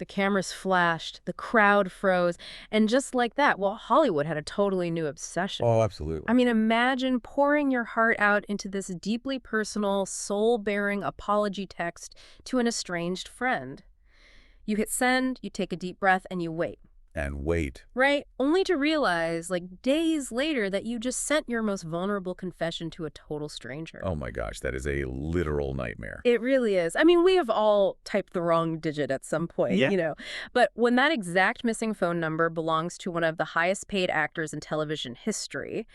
The cameras flashed, the crowd froze, and just like that, well, Hollywood had a totally new obsession. Oh, I absolutely. mean, imagine pouring your heart out into this deeply personal, soul-bearing apology text to an estranged friend. You hit send, you take a deep breath, and you wait. And wait. Right? Only to realize, like days later, that you just sent your most vulnerable confession to a total stranger. Oh my gosh, that is a literal nightmare. It really is. I mean, we have all typed the wrong digit at some point, Yeah. But when that exact missing phone number belongs to one of the highest paid actors in television history,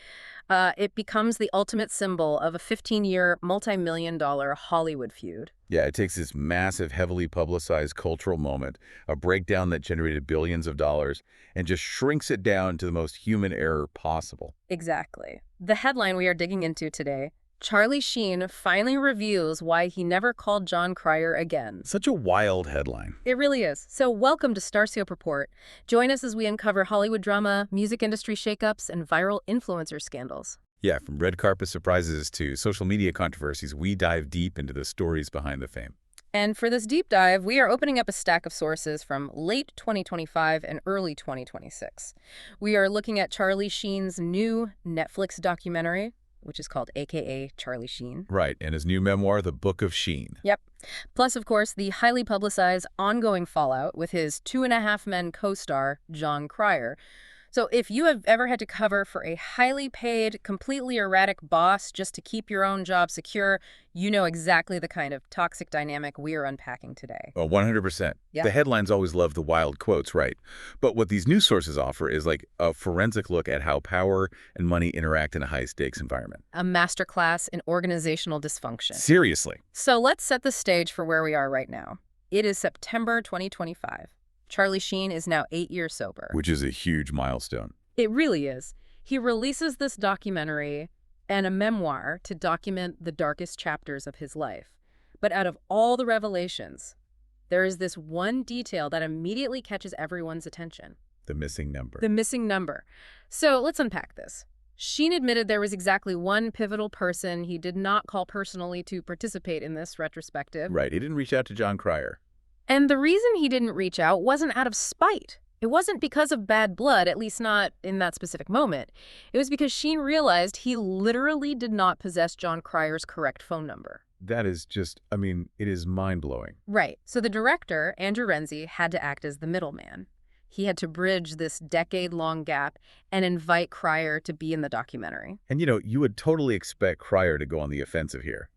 it becomes the ultimate symbol of a 15-year, multi-million-dollar Hollywood feud. Yeah, it takes this massive, heavily publicized cultural moment, a breakdown that generated billions of dollars, and just shrinks it down to the most human error possible. Exactly. The headline we are digging into today: Charlie Sheen finally reveals why he never called Jon Cryer again. Such a wild headline. It really is. So welcome to Starseal Report. Join us as we uncover Hollywood drama, music industry shakeups, and viral influencer scandals. Yeah, from red carpet surprises to social media controversies, we dive deep into the stories behind the fame. And for this deep dive, we are opening up a stack of sources from late 2025 and early 2026. We are looking at Charlie Sheen's new Netflix documentary, which is called AKA Charlie Sheen. Right, and his new memoir, The Book of Sheen. Yep. Plus, of course, the highly publicized ongoing fallout with his Two and a Half Men co-star, Jon Cryer. So if you have ever had to cover for a highly paid, completely erratic boss just to keep your own job secure, you know exactly the kind of toxic dynamic we are unpacking today. Oh, 100%. Yeah. The headlines always love the wild quotes, right? But what these news sources offer is like a forensic look at how power and money interact in a high-stakes environment. A masterclass in organizational dysfunction. Seriously. So let's set the stage for where we are right now. It is September 2025. Charlie Sheen is now 8 years sober. Which is a huge milestone. It really is. He releases this documentary and a memoir to document the darkest chapters of his life. But out of all the revelations, there is this one detail that immediately catches everyone's attention. The missing number. The missing number. So let's unpack this. Sheen admitted there was exactly one pivotal person he did not call personally to participate in this retrospective. Right, he didn't reach out to Jon Cryer. And the reason he didn't reach out wasn't out of spite. It wasn't because of bad blood, at least not in that specific moment. It was because Sheen realized he literally did not possess Jon Cryer's correct phone number. That is just, I mean, it is mind-blowing. Right. So the director, Andrew Renzi, had to act as the middleman. He had to bridge this decade-long gap and invite Cryer to be in the documentary. And you would totally expect Cryer to go on the offensive here.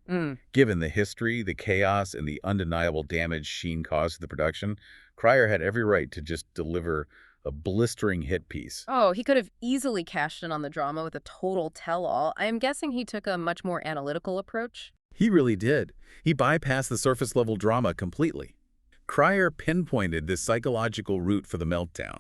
Given the history, the chaos, and the undeniable damage Sheen caused to the production, Cryer had every right to just deliver a blistering hit piece. Oh, he could have easily cashed in on the drama with a total tell-all. I am guessing he took a much more analytical approach. He really did. He bypassed the surface-level drama completely. Cryer pinpointed this psychological root for the meltdown.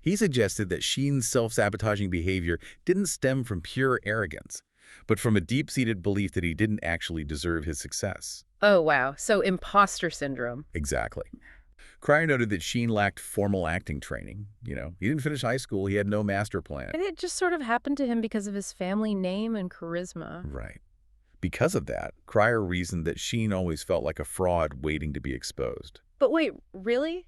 He suggested that Sheen's self-sabotaging behavior didn't stem from pure arrogance, but from a deep-seated belief that he didn't actually deserve his success. Oh, wow. So imposter syndrome. Exactly. Cryer noted that Sheen lacked formal acting training. He didn't finish high school. He had no master plan. And it just sort of happened to him because of his family name and charisma. Right. Because of that, Cryer reasoned that Sheen always felt like a fraud waiting to be exposed. But wait, really?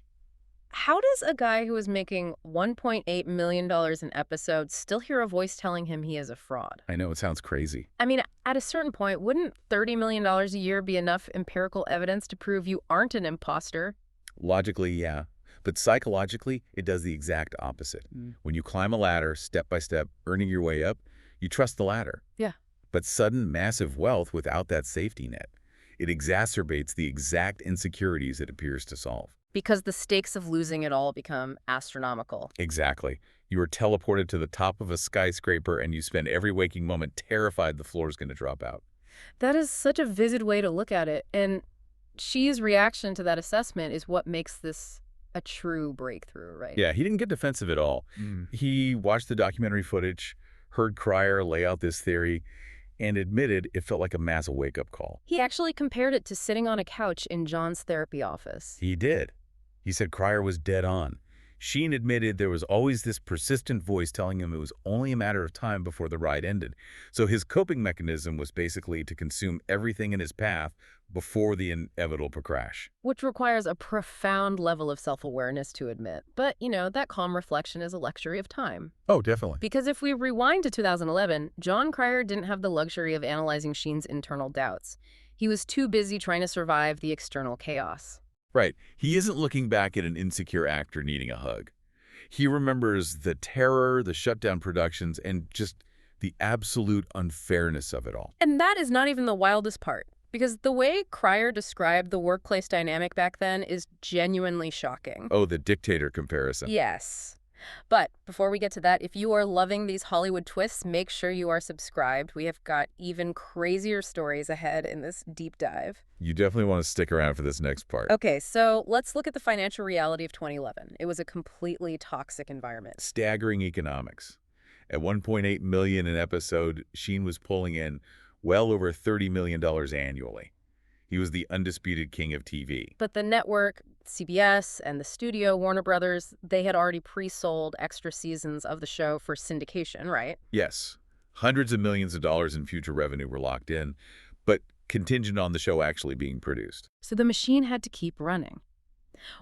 How does a guy who is making $1.8 million an episode still hear a voice telling him he is a fraud? I know, it sounds crazy. I mean, at a certain point, wouldn't $30 million a year be enough empirical evidence to prove you aren't an imposter? Logically, yeah. But psychologically, it does the exact opposite. When you climb a ladder, step by step, earning your way up, you trust the ladder. Yeah. But sudden, massive wealth without that safety net, it exacerbates the exact insecurities it appears to solve. Because the stakes of losing it all become astronomical. Exactly. You are teleported to the top of a skyscraper and you spend every waking moment terrified the floor is going to drop out. That is such a vivid way to look at it. And Shee's reaction to that assessment is what makes this a true breakthrough, right? Yeah, he didn't get defensive at all. He watched the documentary footage, heard Cryer lay out this theory, and admitted it felt like a massive wake-up call. He actually compared it to sitting on a couch in Jon's therapy office. He did. He said Cryer was dead on. Sheen admitted there was always this persistent voice telling him it was only a matter of time before the ride ended. So his coping mechanism was basically to consume everything in his path, before the inevitable crash. Which requires a profound level of self-awareness to admit. But, that calm reflection is a luxury of time. Oh, definitely. Because if we rewind to 2011, Jon Cryer didn't have the luxury of analyzing Sheen's internal doubts. He was too busy trying to survive the external chaos. Right. He isn't looking back at an insecure actor needing a hug. He remembers the terror, the shutdown productions, and just the absolute unfairness of it all. And that is not even the wildest part, because the way Cryer described the workplace dynamic back then is genuinely shocking. Oh, the dictator comparison. Yes. But before we get to that, if you are loving these Hollywood twists, make sure you are subscribed. We have got even crazier stories ahead in this deep dive. You definitely want to stick around for this next part. Okay, so let's look at the financial reality of 2011. It was a completely toxic environment. Staggering economics. At $1.8 million an episode, Sheen was pulling in well over $30 million annually. He was the undisputed king of TV. But the network, CBS, and the studio, Warner Brothers, they had already pre-sold extra seasons of the show for syndication, right? Yes, hundreds of millions of dollars in future revenue were locked in, but contingent on the show actually being produced. So the machine had to keep running.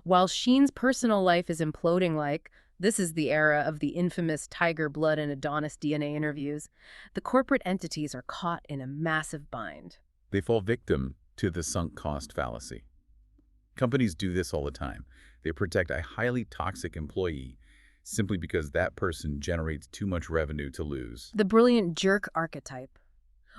While Sheen's personal life is imploding this is the era of the infamous Tiger Blood and Adonis DNA interviews, the corporate entities are caught in a massive bind. They fall victim to the sunk cost fallacy. Companies do this all the time. They protect a highly toxic employee simply because that person generates too much revenue to lose. The brilliant jerk archetype.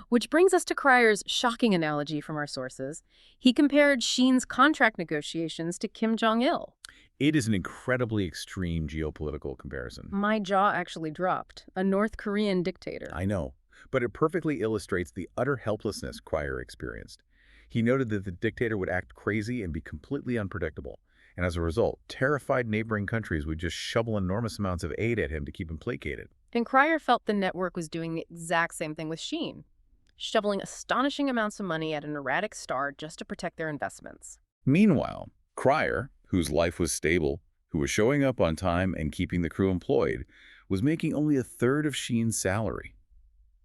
Which brings us to Cryer's shocking analogy from our sources. He compared Sheen's contract negotiations to Kim Jong-il. It is an incredibly extreme geopolitical comparison. My jaw actually dropped. A North Korean dictator. I know, but it perfectly illustrates the utter helplessness Cryer experienced. He noted that the dictator would act crazy and be completely unpredictable, and as a result, terrified neighboring countries would just shovel enormous amounts of aid at him to keep him placated. And Cryer felt the network was doing the exact same thing with Sheen, shoveling astonishing amounts of money at an erratic star just to protect their investments. Meanwhile, Cryer, whose life was stable, who was showing up on time and keeping the crew employed, was making only a third of Sheen's salary.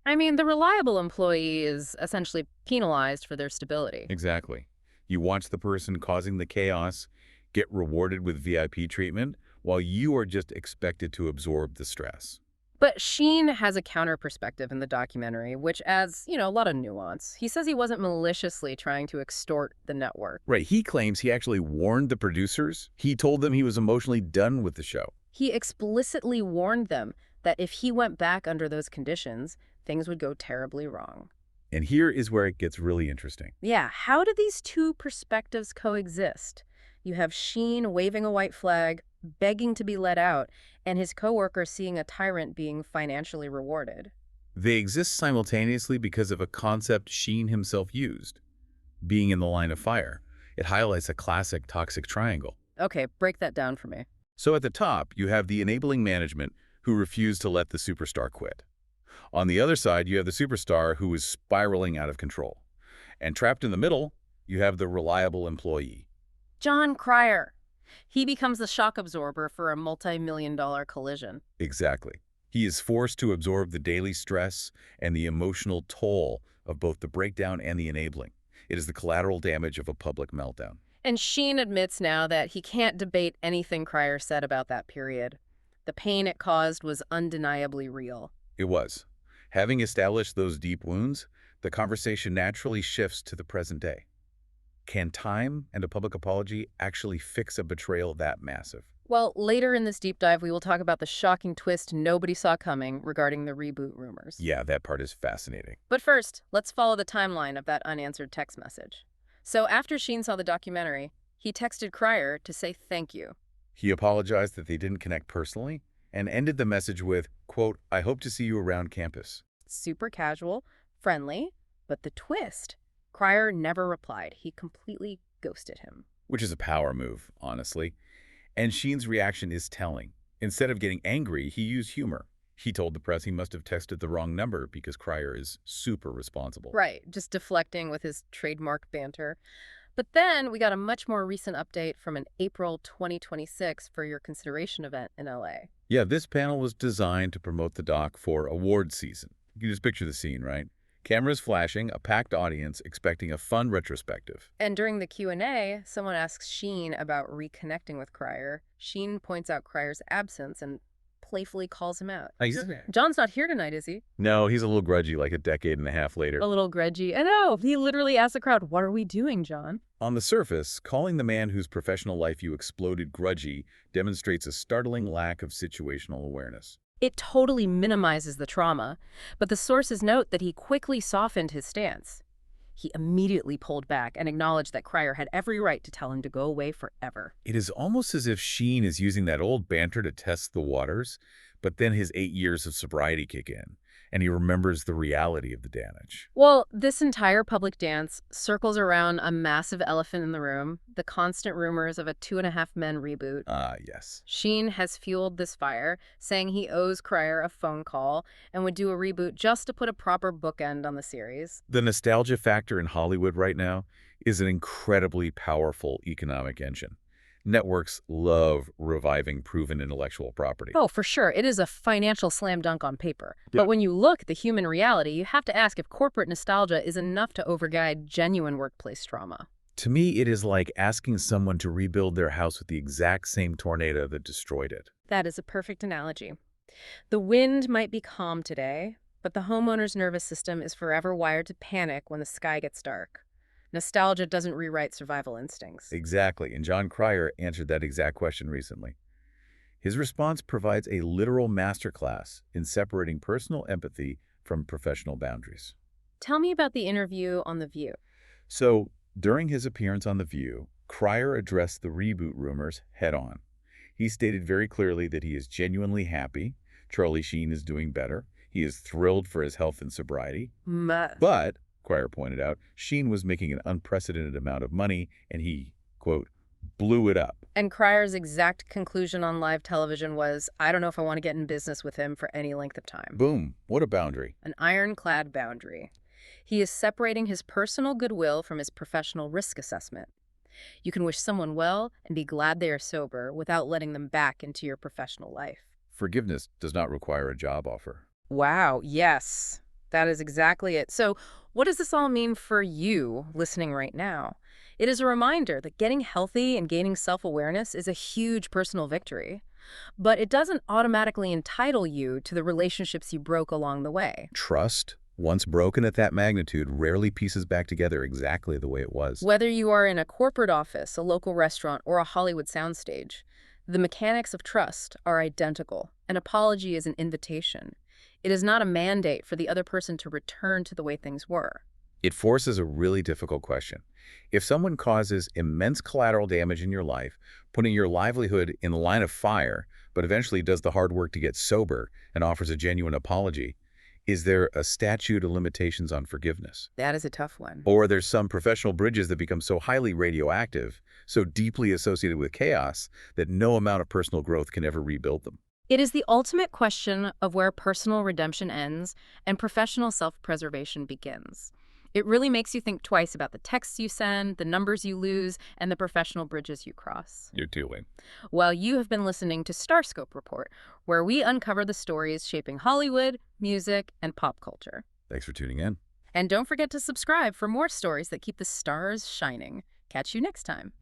I mean, the reliable employee is essentially penalized for their stability. Exactly. You watch the person causing the chaos get rewarded with VIP treatment, while you are just expected to absorb the stress. But Sheen has a counter perspective in the documentary, which adds, a lot of nuance. He says he wasn't maliciously trying to extort the network. Right. He claims he actually warned the producers. He told them he was emotionally done with the show. He explicitly warned them that if he went back under those conditions, things would go terribly wrong. And here is where it gets really interesting. Yeah, how do these two perspectives coexist? You have Sheen waving a white flag, begging to be let out, and his coworker seeing a tyrant being financially rewarded. They exist simultaneously because of a concept Sheen himself used, being in the line of fire. It highlights a classic toxic triangle. Okay, break that down for me. So at the top, you have the enabling management who refused to let the superstar quit. On the other side, you have the superstar who is spiraling out of control. And trapped in the middle, you have the reliable employee. Jon Cryer. He becomes the shock absorber for a multi-million-dollar collision. Exactly. He is forced to absorb the daily stress and the emotional toll of both the breakdown and the enabling. It is the collateral damage of a public meltdown. And Sheen admits now that he can't debate anything Cryer said about that period. The pain it caused was undeniably real. It was. Having established those deep wounds, the conversation naturally shifts to the present day. Can time and a public apology actually fix a betrayal that massive? Well, later in this deep dive, we will talk about the shocking twist nobody saw coming regarding the reboot rumors. Yeah, that part is fascinating. But first, let's follow the timeline of that unanswered text message. So after Sheen saw the documentary, he texted Cryer to say thank you. He apologized that they didn't connect personally and ended the message with, quote, "I hope to see you around campus." Super casual, friendly, but the twist. Cryer never replied. He completely ghosted him. Which is a power move, honestly. And Sheen's reaction is telling. Instead of getting angry, he used humor. He told the press he must have texted the wrong number because Cryer is super responsible. Right, just deflecting with his trademark banter. But then we got a much more recent update from an April 2026 For Your Consideration event in LA. Yeah, this panel was designed to promote the doc for award season. You can just picture the scene, right? Cameras flashing, a packed audience expecting a fun retrospective. And during the Q&A, someone asks Sheen about reconnecting with Cryer. Sheen points out Cryer's absence and playfully calls him out. John's not here tonight, is he? No, he's a little grudgy like a decade and a half later. A little grudgy. I know. He literally asked the crowd, "What are we doing, John?" On the surface, calling the man whose professional life you exploded grudgy demonstrates a startling lack of situational awareness. It totally minimizes the trauma, but the sources note that he quickly softened his stance. He immediately pulled back and acknowledged that Cryer had every right to tell him to go away forever. It is almost as if Sheen is using that old banter to test the waters, but then his 8 years of sobriety kick in, and he remembers the reality of the damage. Well, this entire public dance circles around a massive elephant in the room, the constant rumors of a 2.5 Men reboot. Ah, yes. Sheen has fueled this fire, saying he owes Cryer a phone call and would do a reboot just to put a proper bookend on the series. The nostalgia factor in Hollywood right now is an incredibly powerful economic engine. Networks love reviving proven intellectual property. Oh, for sure. It is a financial slam dunk on paper. Yeah. But when you look at the human reality, you have to ask if corporate nostalgia is enough to overguide genuine workplace trauma. To me, it is like asking someone to rebuild their house with the exact same tornado that destroyed it. That is a perfect analogy. The wind might be calm today, but the homeowner's nervous system is forever wired to panic when the sky gets dark. Nostalgia doesn't rewrite survival instincts. Exactly, and Jon Cryer answered that exact question recently. His response provides a literal masterclass in separating personal empathy from professional boundaries. Tell me about the interview on The View. So, during his appearance on The View, Cryer addressed the reboot rumors head-on. He stated very clearly that he is genuinely happy. Charlie Sheen is doing better. He is thrilled for his health and sobriety. But, Cryer pointed out, Sheen was making an unprecedented amount of money, and he, quote, blew it up. And Cryer's exact conclusion on live television was, "I don't know if I want to get in business with him for any length of time." Boom. What a boundary. An ironclad boundary. He is separating his personal goodwill from his professional risk assessment. You can wish someone well and be glad they are sober without letting them back into your professional life. Forgiveness does not require a job offer. Wow, yes. That is exactly it. So, what does this all mean for you listening right now? It is a reminder that getting healthy and gaining self-awareness is a huge personal victory. But it doesn't automatically entitle you to the relationships you broke along the way. Trust, once broken at that magnitude, rarely pieces back together exactly the way it was. Whether you are in a corporate office, a local restaurant, or a Hollywood soundstage, the mechanics of trust are identical. An apology is an invitation. It is not a mandate for the other person to return to the way things were. It forces a really difficult question. If someone causes immense collateral damage in your life, putting your livelihood in the line of fire, but eventually does the hard work to get sober and offers a genuine apology, is there a statute of limitations on forgiveness? That is a tough one. Or there's some professional bridges that become so highly radioactive, so deeply associated with chaos, that no amount of personal growth can ever rebuild them. It is the ultimate question of where personal redemption ends and professional self-preservation begins. It really makes you think twice about the texts you send, the numbers you lose, and the professional bridges you cross. You're doing. Well, you have been listening to Starscope Report, where we uncover the stories shaping Hollywood, music, and pop culture. Thanks for tuning in. And don't forget to subscribe for more stories that keep the stars shining. Catch you next time.